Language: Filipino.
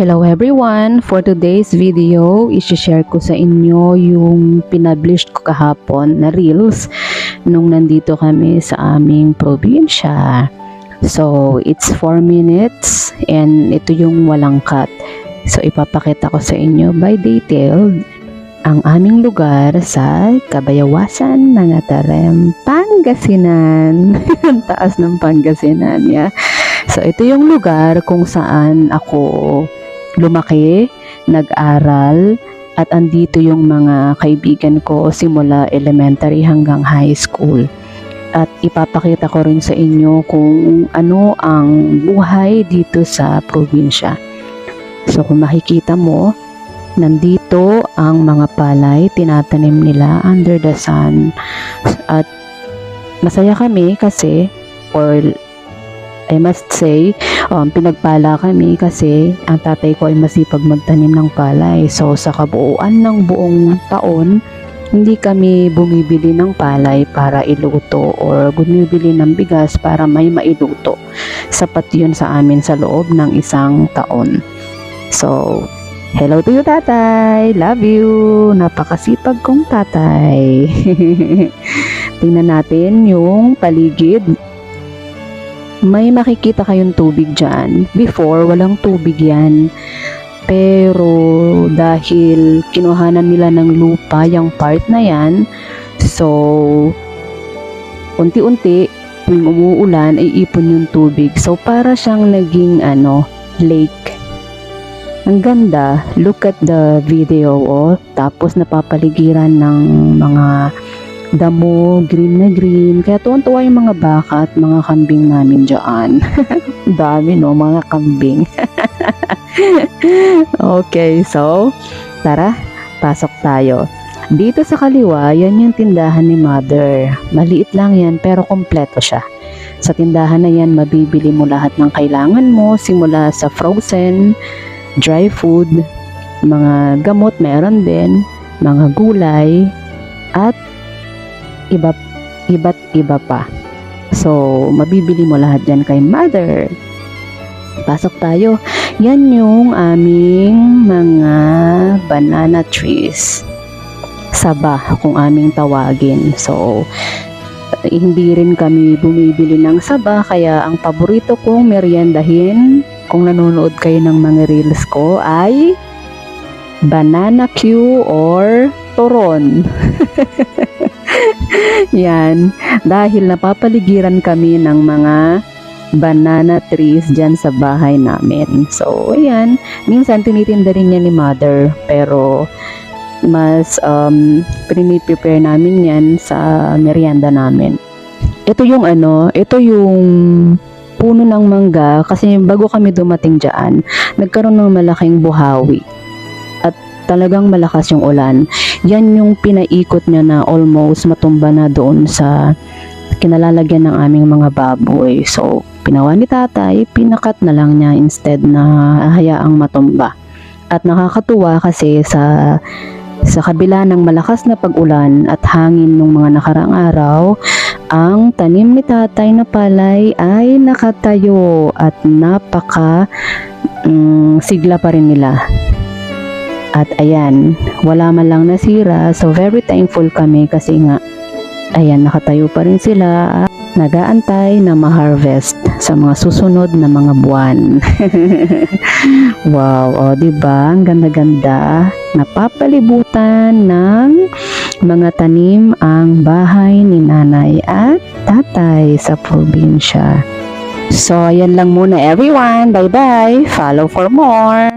Hello everyone! For today's video, isi-share ko sa inyo yung pinublish ko kahapon na reels nung nandito kami sa aming probinsya. So, it's 4 minutes and ito yung walang cut. So, ipapakita ko sa inyo by detailed ang aming lugar sa Cabayawasan ng Natarem, Pangasinan. Ang taas ng Pangasinan, yeah. So, ito yung lugar kung saan ako lumaki, nag-aral, at andito yung mga kaibigan ko simula elementary hanggang high school. At ipapakita ko rin sa inyo kung ano ang buhay dito sa probinsya. So kung makikita mo, nandito ang mga palay, tinatanim nila under the sun. At masaya kami kasi, or I must say, pinagpala kami kasi ang tatay ko ay masipag magtanim ng palay. So, sa kabuuan ng buong taon, hindi kami bumibili ng palay para iluto or bumibili ng bigas para may mailuto. Sapat yun sa amin sa loob ng isang taon. So, hello to you, tatay! Love you! Napakasipag kong tatay. Tingnan natin yung paligid. May makikita kayong tubig dyan. Before, walang tubig yan. Pero dahil kinuhanan nila ng lupa yung part na yan, so unti-unti tuwing umuulan ay ipon yung tubig. So para siyang naging lake. Ang ganda. Look at the video, oh. Tapos napapaligiran ng mga damo, green na green. Kaya tuwan-tuwa yung mga baka at mga kambing namin dyan. Dami, no? Mga kambing. Okay, so, tara, pasok tayo. Dito sa kaliwa, yan yung tindahan ni Mother. Maliit lang yan, pero kompleto siya. Sa tindahan na yan, mabibili mo lahat ng kailangan mo, simula sa frozen, dry food, mga gamot meron din, mga gulay, at iba't iba pa. So, mabibili mo lahat dyan kay Mother. Pasok tayo. Yan yung aming mga banana trees. Saba, kung aming tawagin. So, hindi rin kami bumibili ng saba, kaya ang paborito kong meriendahin, kung nanonood kayo ng mga reels ko, ay banana Q or turon. Yan, dahil napapaligiran kami ng mga banana trees dyan sa bahay namin. So, ayan, minsan tinitinda rin niya ni Mother, pero mas prepare namin yan sa merienda namin. Ito yung puno ng mangga, kasi bago kami dumating dyan, nagkaroon ng malaking buhawi. At talagang malakas yung ulan. Yan yung pinaikot niya na almost matumba na doon sa kinalalagyan ng aming mga baboy. So, pinawa ni tatay, pinakat na lang niya instead na hayaang matumba. At nakakatuwa kasi sa kabila ng malakas na pag-ulan at hangin ng mga nakaraang araw, ang tanim ni tatay na palay ay nakatayo at sigla pa rin nila. At ayan, wala man lang nasira. So very thankful kami kasi nga, ayan, nakatayo pa rin sila at nagaantay na ma-harvest sa mga susunod na mga buwan. Wow, diba? Ang ganda-ganda. Napapalibutan ng mga tanim ang bahay ni nanay at tatay sa probinsya. So, ayan lang muna everyone. Bye-bye. Follow for more.